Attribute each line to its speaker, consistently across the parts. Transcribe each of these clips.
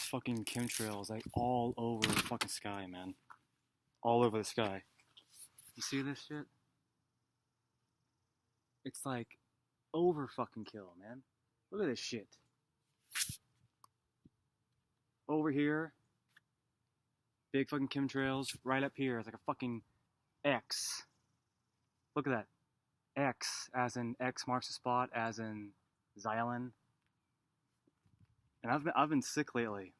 Speaker 1: fucking chemtrails like all over the fucking sky, man. All over the sky. You see this shit? It's like over fucking kill, man. Look at this shit. Over here, big fucking chemtrails. Right up here, it's like a fucking X. Look at that. X, as in X marks the spot, as in Xylem. And I've been sick lately.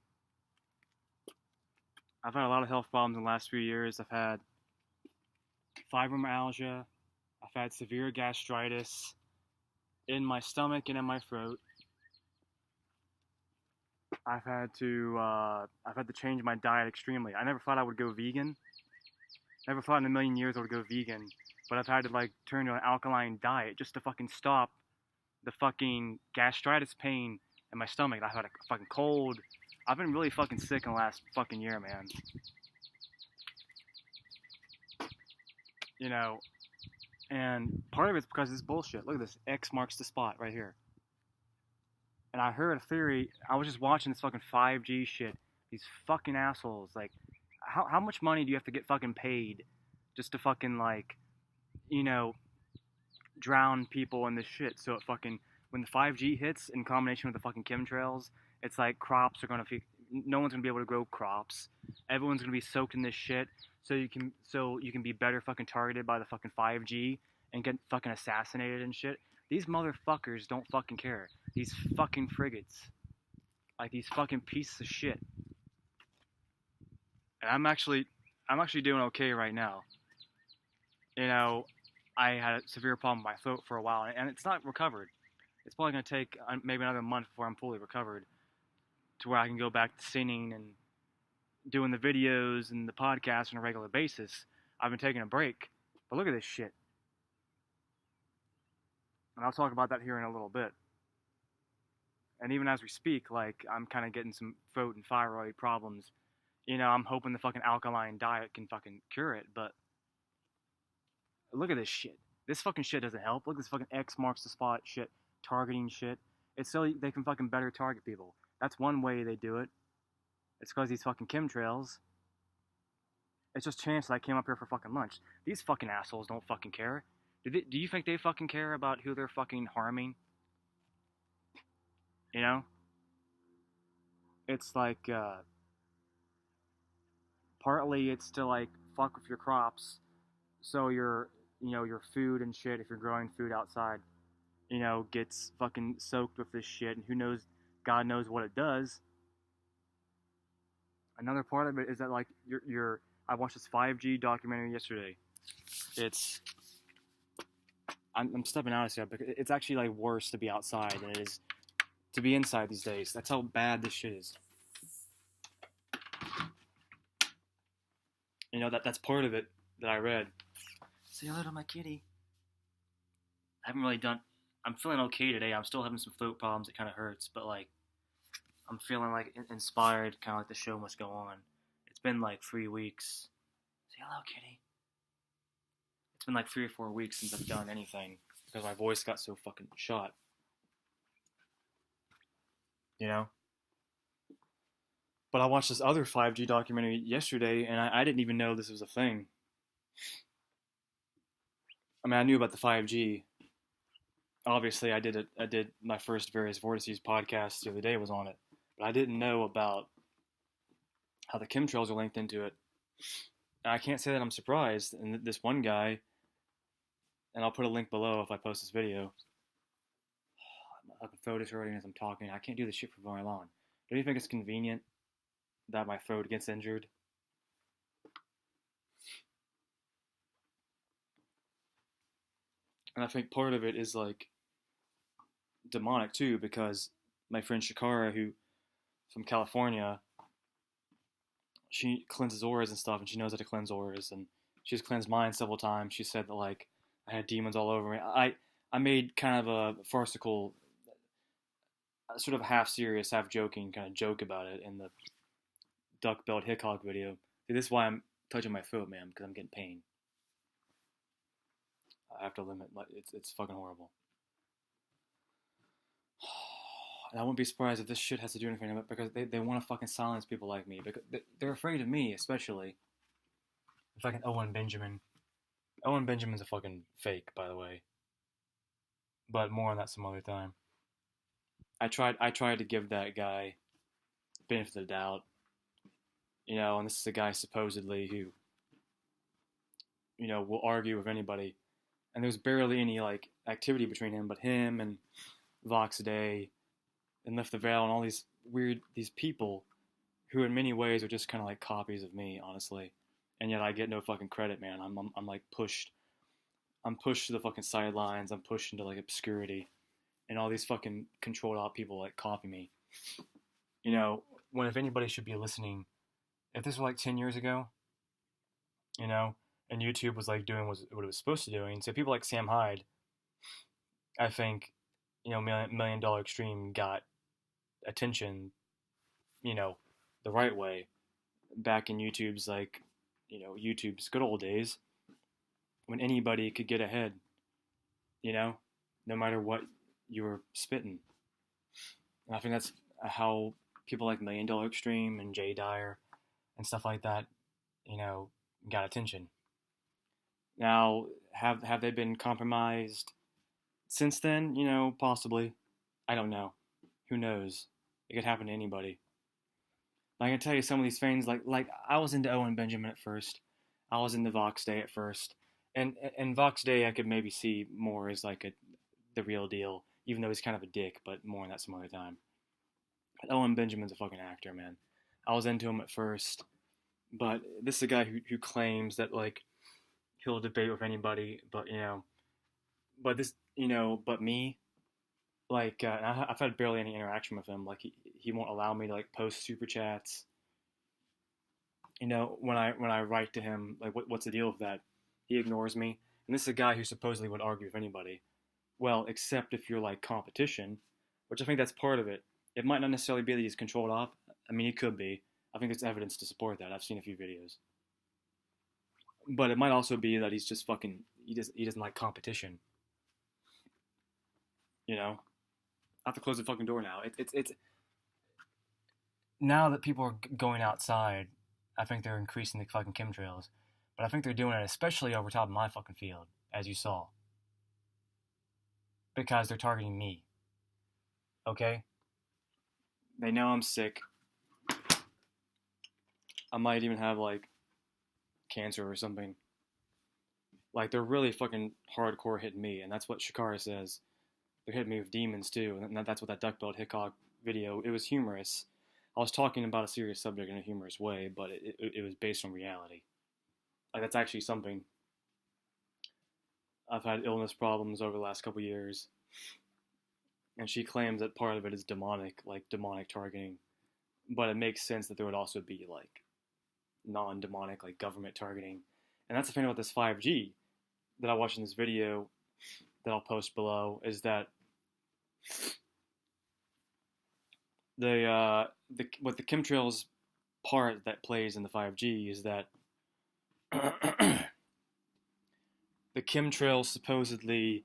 Speaker 1: I've had a lot of health problems in the last few years. I've had fibromyalgia. I've had severe gastritis in my stomach and in my throat. I've had to change my diet extremely. I never thought I would go vegan. Never thought in a million years I would go vegan. But I've had to like turn to an alkaline diet just to fucking stop the fucking gastritis pain in my stomach. I've had a fucking cold. I've been really fucking sick in the last fucking year, man. You know, and part of it's because of this bullshit. Look at this. X marks the spot right here. And I heard a theory. I was just watching this fucking 5G shit. These fucking assholes. Like, how much money do you have to get fucking paid just to fucking, like, you know, drown people in this shit? So it fucking, when the 5G hits in combination with the fucking chemtrails, it's like crops are gonna no one's gonna be able to grow crops. Everyone's gonna be soaked in this shit. So you can be better fucking targeted by the fucking 5G and get fucking assassinated and shit. These motherfuckers don't fucking care. These fucking frigates. Like these fucking pieces of shit. And I'm actually doing okay right now. You know, I had a severe problem with my throat for a while, and it's not recovered. It's probably going to take maybe another month before I'm fully recovered to where I can go back to singing and doing the videos and the podcast on a regular basis. I've been taking a break. But look at this shit. And I'll talk about that here in a little bit. And even as we speak, like, I'm kind of getting some throat and thyroid problems. You know, I'm hoping the fucking alkaline diet can fucking cure it, but look at this shit. This fucking shit doesn't help. Look at this fucking X marks the spot shit, targeting shit. It's so they can fucking better target people. That's one way they do it. It's because these fucking chemtrails. It's just chance that I came up here for fucking lunch. These fucking assholes don't fucking care. Do you think they fucking care about who they're fucking harming? You know? It's like, partly it's to like fuck with your crops, so your food and shit, if you're growing food outside, you know, gets fucking soaked with this shit, and who knows, God knows what it does. Another part of it is that like I watched this 5G documentary yesterday. I'm stepping out of here, but it's actually like worse to be outside than it is to be inside these days. That's how bad this shit is. You know, that's part of it that I read. Say hello to my kitty. I'm feeling okay today. I'm still having some throat problems. It kind of hurts, but like, I'm feeling like inspired, kind of like the show must go on. It's been like 3 weeks. Say hello, kitty. It's been like 3 or 4 weeks since I've done anything because my voice got so fucking shot. You know? But I watched this other 5G documentary yesterday, and I didn't even know this was a thing. I mean, I knew about the 5G. Obviously, I did my first Various Vortices podcast the other day was on it. But I didn't know about how the chemtrails are linked into it. And I can't say that I'm surprised. And this one guy, and I'll put a link below if I post this video. My fucking throat is hurting as I'm talking. I can't do this shit for very long. Don't you think it's convenient that my throat gets injured? And I think part of it is like demonic too, because my friend Shakara, who from California, she cleanses auras and stuff, and she knows how to cleanse auras, and she's cleansed mine several times. She said that like I had demons all over me. I made kind of a farcical, sort of half serious, half joking kind of joke about it in the duck-billed Hickok video. See, this is why I'm touching my throat, man, because I'm getting pain. I have to limit. It's fucking horrible. And I wouldn't be surprised if this shit has to do anything with it because they want to fucking silence people like me. Because they're afraid of me, especially. Fucking Owen Benjamin. Owen Benjamin's a fucking fake, by the way. But more on that some other time. I tried to give that guy benefit of the doubt. And this is a guy supposedly who, will argue with anybody. And there's barely any, like, activity between him, but him and Vox Day and Lift the Veil and all these people who in many ways are just kind of like copies of me, honestly. And yet I get no fucking credit, man. I'm like pushed. I'm pushed to the fucking sidelines. I'm pushed into like obscurity. And all these fucking controlled out people like copy me. When if anybody should be listening, if this was like 10 years ago, and YouTube was like doing what it was supposed to do. And so people like Sam Hyde, I think, Million Dollar Extreme got attention, the right way back in YouTube's like, YouTube's good old days when anybody could get ahead, no matter what you were spitting. And I think that's how people like Million Dollar Extreme and Jay Dyer and stuff like that, got attention. Now, have they been compromised since then? Possibly. I don't know. Who knows? It could happen to anybody. I can tell you some of these things, like I was into Owen Benjamin at first. I was into Vox Day at first. And Vox Day I could maybe see more as like the real deal, even though he's kind of a dick, but more on that some other time. But Owen Benjamin's a fucking actor, man. I was into him at first, but this is a guy who claims that, like, he'll debate with anybody, but, but me, like, I've had barely any interaction with him. Like, he won't allow me to, like, post super chats. When I write to him, like, what's the deal with that? He ignores me. And this is a guy who supposedly would argue with anybody. Well, except if you're, like, competition, which I think that's part of it. It might not necessarily be that he's controlled op. I mean, he could be. I think there's evidence to support that. I've seen a few videos. But it might also be that he's just fucking, he doesn't like competition. I have to close the fucking door now. It's now that people are going outside, I think they're increasing the fucking chemtrails. But I think they're doing it especially over top of my fucking field, as you saw. Because they're targeting me. Okay? They know I'm sick. I might even have, like, cancer or something. Like, they're really fucking hardcore hitting me, and that's what Shakara says. They're hitting me with demons, too, and that's what that Duck Belt Hickok video, it was humorous. I was talking about a serious subject in a humorous way, but it was based on reality. Like, that's actually something. I've had illness problems over the last couple years, and she claims that part of it is demonic, like demonic targeting, but it makes sense that there would also be, like, non-demonic, like government targeting. And that's the thing about this 5G that I watched in this video that I'll post below, is that what the chemtrails part that plays in the 5G is that the chemtrails supposedly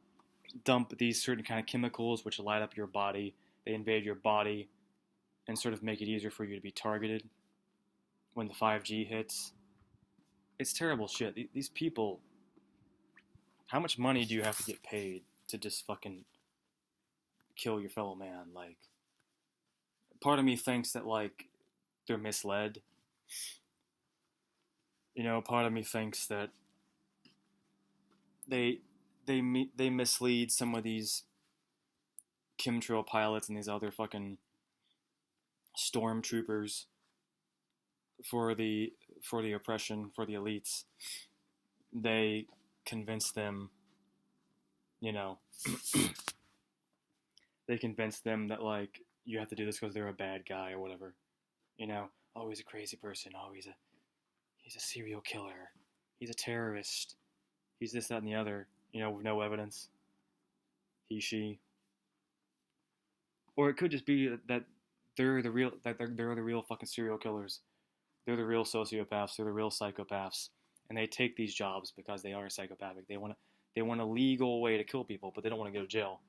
Speaker 1: dump these certain kind of chemicals which light up your body. They invade your body and sort of make it easier for you to be targeted when the 5G hits. It's terrible shit. These people, how much money do you have to get paid to just fucking kill your fellow man? Like, part of me thinks that, like, they're misled. Part of me thinks that they mislead some of these chemtrail pilots and these other fucking stormtroopers for the oppression, for the elites. They convince them, they convince them that, like, you have to do this because they're a bad guy or whatever. Oh, he's a crazy person. Oh, he's a serial killer. He's a terrorist. He's this, that, and the other. With no evidence. He, she. Or it could just be that they're the real fucking serial killers. They're the real sociopaths. They're the real psychopaths, and they take these jobs because they are psychopathic. They want a legal way to kill people, but they don't want to go to jail.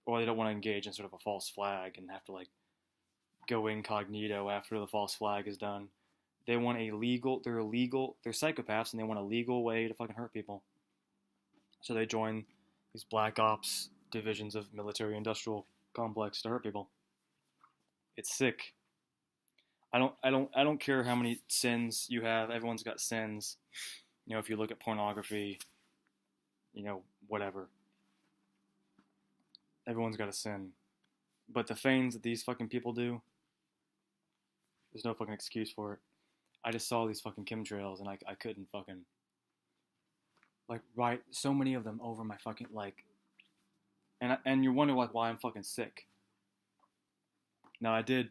Speaker 1: or they don't want to engage in sort of a false flag and have to like go incognito after the false flag is done. They want a legal. They're illegal. They're psychopaths, and they want a legal way to fucking hurt people. So they join these black ops divisions of military-industrial complex to hurt people. It's sick. I don't care how many sins you have. Everyone's got sins. You know, if you look at pornography, you know, whatever. Everyone's got a sin. But the things that these fucking people do, there's no fucking excuse for it. I just saw these fucking chemtrails and I couldn't fucking, like, write so many of them over my fucking, like, and you wonder, like, why I'm fucking sick. Now, I did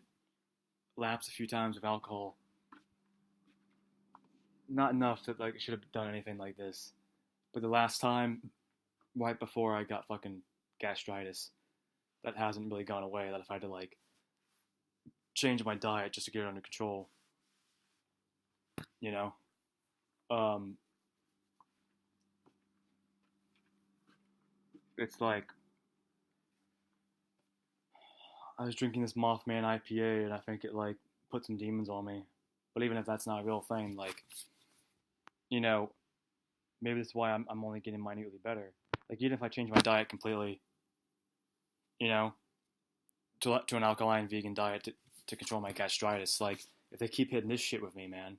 Speaker 1: lapse a few times with alcohol. Not enough that, like, I should have done anything like this. But the last time, right before I got fucking gastritis, that hasn't really gone away, that if I had to, like, change my diet just to get it under control, you know? It's like, I was drinking this Mothman IPA, and I think it, like, put some demons on me. But even if that's not a real thing, like, you know, maybe that's why I'm only getting minutely better. Like, even if I change my diet completely, you know, to an alkaline vegan diet to control my gastritis, like, if they keep hitting this shit with me, man,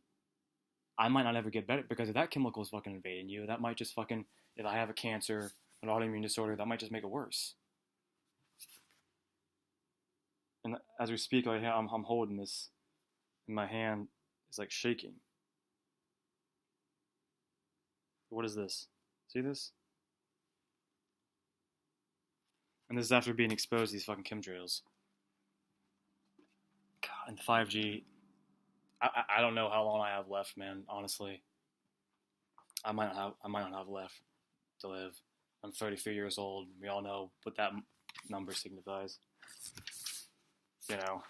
Speaker 1: I might not ever get better, because if that chemical is fucking invading you, that might just fucking, if I have a cancer, an autoimmune disorder, that might just make it worse. And as we speak, like, I'm holding this, and my hand is, like, shaking. What is this? See this? And this is after being exposed to these fucking chemtrails. God, and 5G. I don't know how long I have left, man. Honestly, I might not have left to live. I'm 33 years old. We all know what that number signifies. You know,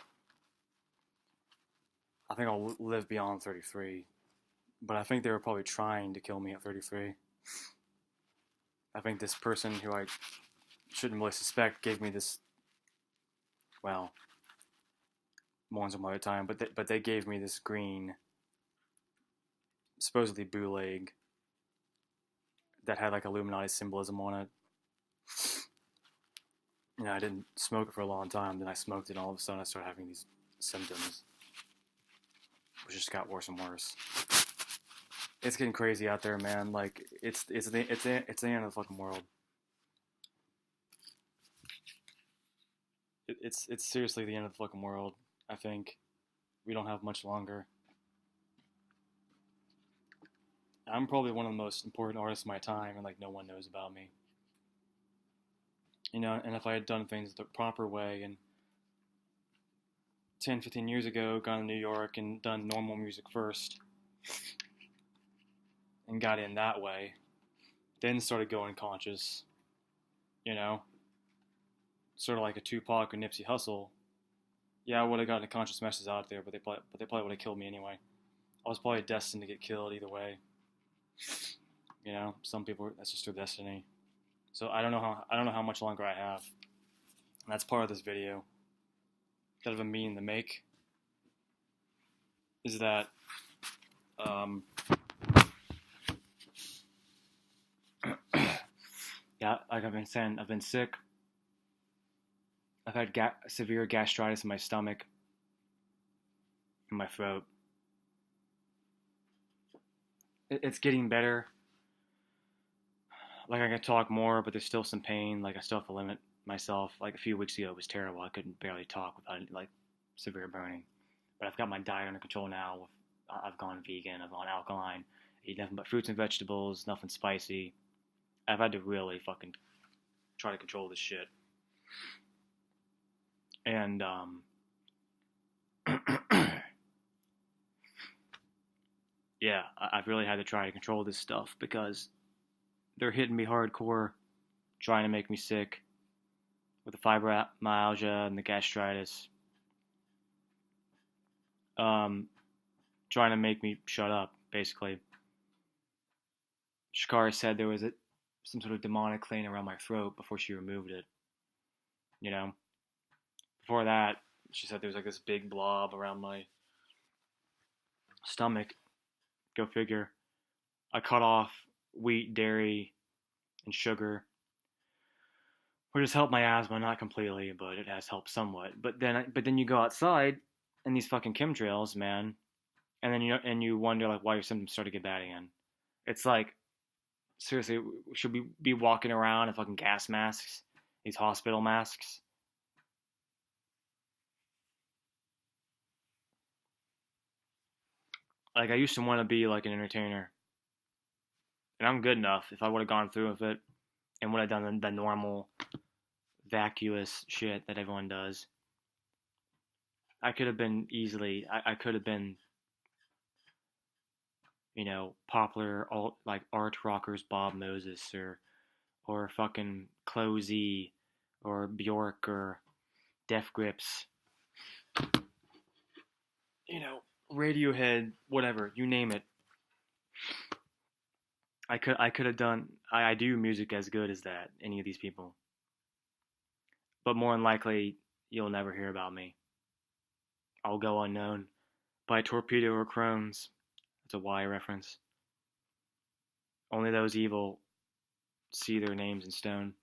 Speaker 1: I think I'll live beyond 33, but I think they were probably trying to kill me at 33. I think this person who I shouldn't really suspect gave me this, well, more some other time, but they gave me this green, supposedly bootleg, that had like Illuminati symbolism on it. You know, I didn't smoke it for a long time, then I smoked it, and all of a sudden I started having these symptoms, which just got worse and worse. It's getting crazy out there, man. Like, it's the end of the fucking world. It's seriously the end of the fucking world. I think we don't have much longer. I'm probably one of the most important artists of my time, and like no one knows about me. You know, and if I had done things the proper way, and 10, 15 years ago, gone to New York and done normal music first, and got in that way, then started going conscious, you know, sort of like a Tupac or Nipsey Hussle. Yeah, I would have gotten a conscious message out there, but they probably would have killed me anyway. I was probably destined to get killed either way. You know, some people, that's just their destiny. So I don't know how much longer I have. And that's part of this video that I've been meaning to make. Is that yeah, like I've been saying, I've been sick. I've had severe gastritis in my stomach, in my throat. It's getting better. Like, I can talk more, but there's still some pain. Like, I still have to limit myself. Like, a few weeks ago, it was terrible. I couldn't barely talk without, like, severe burning. But I've got my diet under control now. I've gone vegan. I've gone alkaline. I eat nothing but fruits and vegetables, nothing spicy. I've had to really fucking try to control this shit. And, yeah, I've really had to try to control this stuff, because they're hitting me hardcore, trying to make me sick with the fibromyalgia and the gastritis. Trying to make me shut up, basically. Shakara said there was some sort of demonic thing around my throat before she removed it. you know. Before that, she said there was like this big blob around my stomach. Go figure. I cut off wheat, dairy, and sugar, which has helped my asthma, not completely, but it has helped somewhat. But then you go outside and these fucking chemtrails, man, and then you wonder like why your symptoms start to get bad again. It's like, seriously, should we be walking around in fucking gas masks, these hospital masks? Like, I used to want to be like an entertainer, and I'm good enough. If I would have gone through with it and would have done the normal vacuous shit that everyone does, I could have been easily. I could have been, popular like art rockers Bob Moses or fucking Closey or Bjork or Def Grips, Radiohead, whatever, you name it. I could have done. I do music as good as that. Any of these people, but more than likely you'll never hear about me. I'll go unknown by Torpedo or Crohn's. It's a Y reference. Only those evil see their names in stone.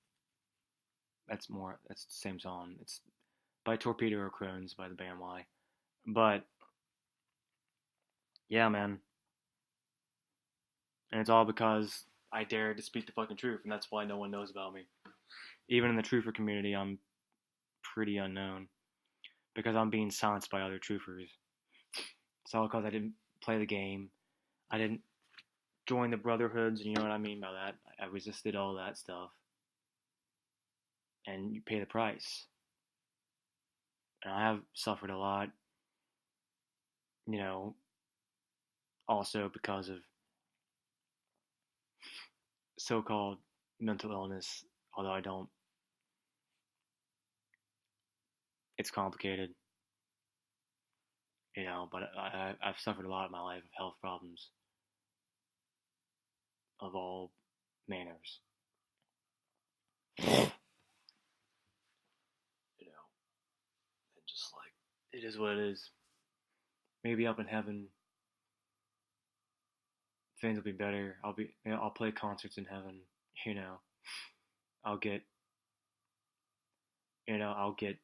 Speaker 1: That's the same song. It's by Torpedo or Crohn's by the band Y. But yeah, man. And it's all because I dared to speak the fucking truth, and that's why no one knows about me. Even in the truther community, I'm pretty unknown because I'm being silenced by other truthers. It's all because I didn't play the game. I didn't join the brotherhoods, you know what I mean by that. I resisted all that stuff. And you pay the price. And I have suffered a lot, also because of so-called mental illness, although I don't. It's complicated, but I've suffered a lot in my life of health problems of all manners. And just like, it is what it is. Maybe up in heaven, things will be better. I'll play concerts in heaven, I'll get, I'll get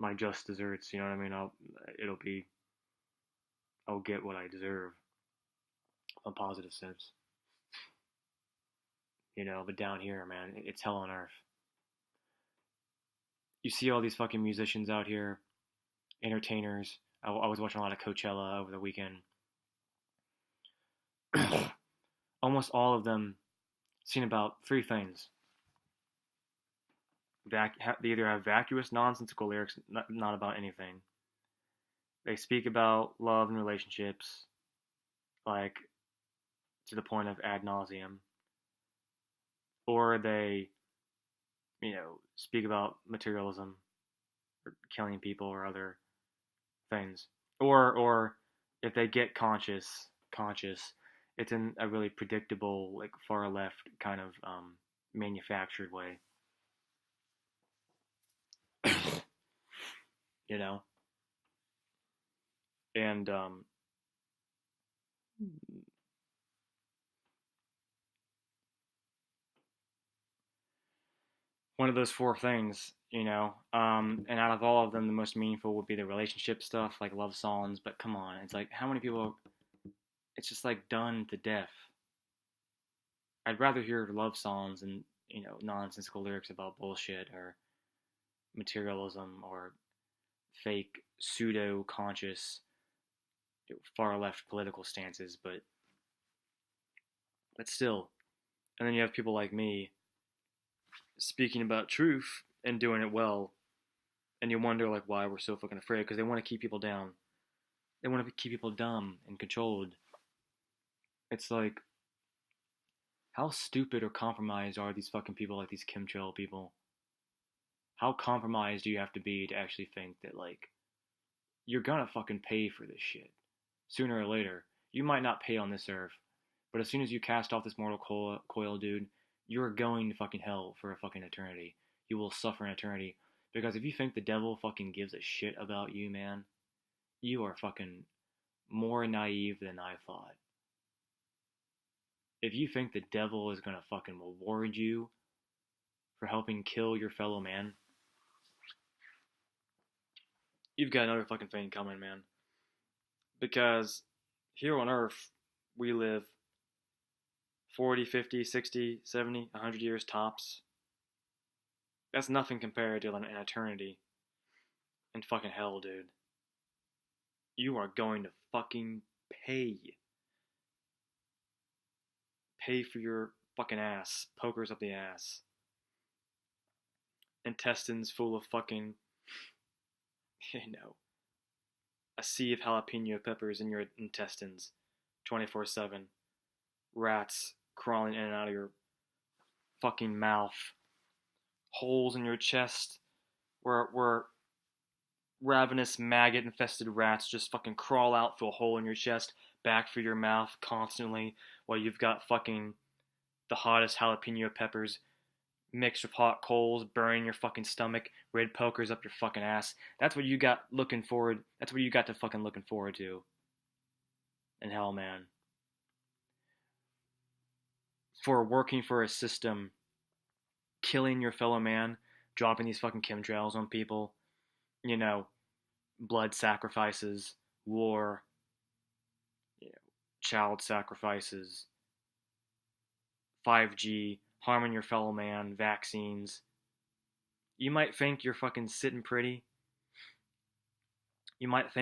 Speaker 1: my just desserts, you know what I mean? I'll get what I deserve on positive sense. But down here, man, it's hell on earth. You see all these fucking musicians out here, entertainers. I was watching a lot of Coachella over the weekend. Almost all of them sing about three things. They either have vacuous, nonsensical lyrics, not about anything. They speak about love and relationships, like, to the point of ad nauseum. Or they, speak about materialism, or killing people, or other things. Or if they get conscious, it's in a really predictable, like, far left kind of manufactured way. And one of those four things, and out of all of them, the most meaningful would be the relationship stuff, like love songs. But come on, it's like, how many people? It's just like done to death. I'd rather hear love songs and nonsensical lyrics about bullshit or materialism or fake pseudo conscious far left political stances, but still. And then you have people like me speaking about truth and doing it well, and you wonder like why we're so fucking afraid, because they want to keep people down. They want to keep people dumb and controlled. It's like, how stupid or compromised are these fucking people, like these chemtrail people? How compromised do you have to be to actually think that, like, you're gonna fucking pay for this shit sooner or later? You might not pay on this earth, but as soon as you cast off this mortal coil, dude, you're going to fucking hell for a fucking eternity. you will suffer in eternity. Because if you think the devil fucking gives a shit about you, man, you are fucking more naive than I thought. If you think the devil is gonna fucking reward you for helping kill your fellow man, you've got another fucking thing coming, man. Because here on Earth, we live 40, 50, 60, 70, 100 years tops. That's nothing compared to an eternity in fucking hell, dude. You are going to fucking pay. Pay for your fucking ass. Pokers up the ass. Intestines full of fucking, a sea of jalapeno peppers in your intestines 24/7. Rats crawling in and out of your fucking mouth. Holes in your chest where ravenous maggot infested rats just fucking crawl out through a hole in your chest, back through your mouth constantly, while you've got fucking the hottest jalapeno peppers mixed with hot coals burning your fucking stomach, red pokers up your fucking ass. That's what you got to fucking looking forward to in hell, man. For working for a system, killing your fellow man, dropping these fucking chemtrails on people, blood sacrifices, war, child sacrifices, 5G, harming your fellow man, vaccines. You might think you're fucking sitting pretty. Right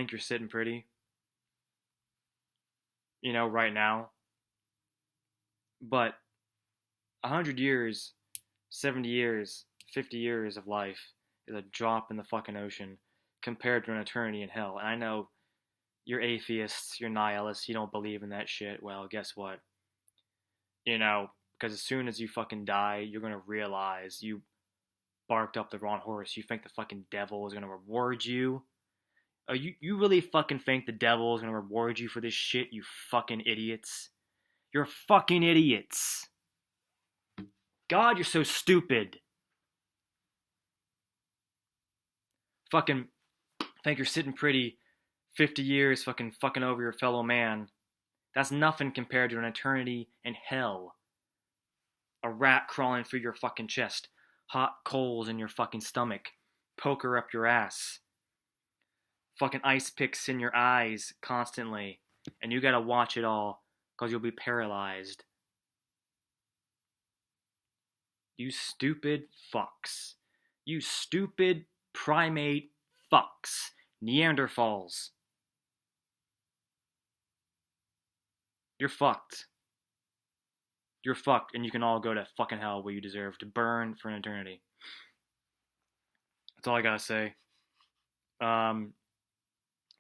Speaker 1: now. But 100 years, 70 years, 50 years of life is a drop in the fucking ocean compared to an eternity in hell. And I know you're atheists, you're nihilists, you don't believe in that shit. Well, guess what? Because as soon as you fucking die, you're going to realize you barked up the wrong horse. You think the fucking devil is going to reward you? You really fucking think the devil is going to reward you for this shit, you fucking idiots? You're fucking idiots. God, you're so stupid. Fucking think you're sitting pretty 50 years fucking over your fellow man. That's nothing compared to an eternity in hell. A rat crawling through your fucking chest. Hot coals in your fucking stomach. Poker up your ass. Fucking ice picks in your eyes constantly. And you gotta watch it all, because you'll be paralyzed. You stupid fucks. You stupid primate fucks. Neanderthals. You're fucked. You're fucked, and you can all go to fucking hell where you deserve to burn for an eternity. That's all I gotta say.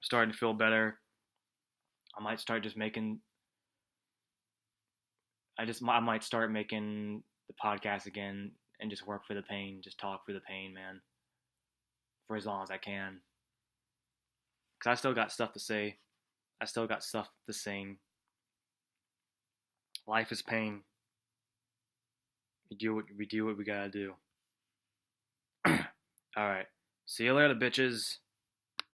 Speaker 1: Starting to feel better. I might start just making. I might start making the podcast again and just work for the pain, just talk for the pain, man. For as long as I can. Because I still got stuff to say. I still got stuff to sing. Life is pain. We do what we gotta do. Alright. See you later, bitches.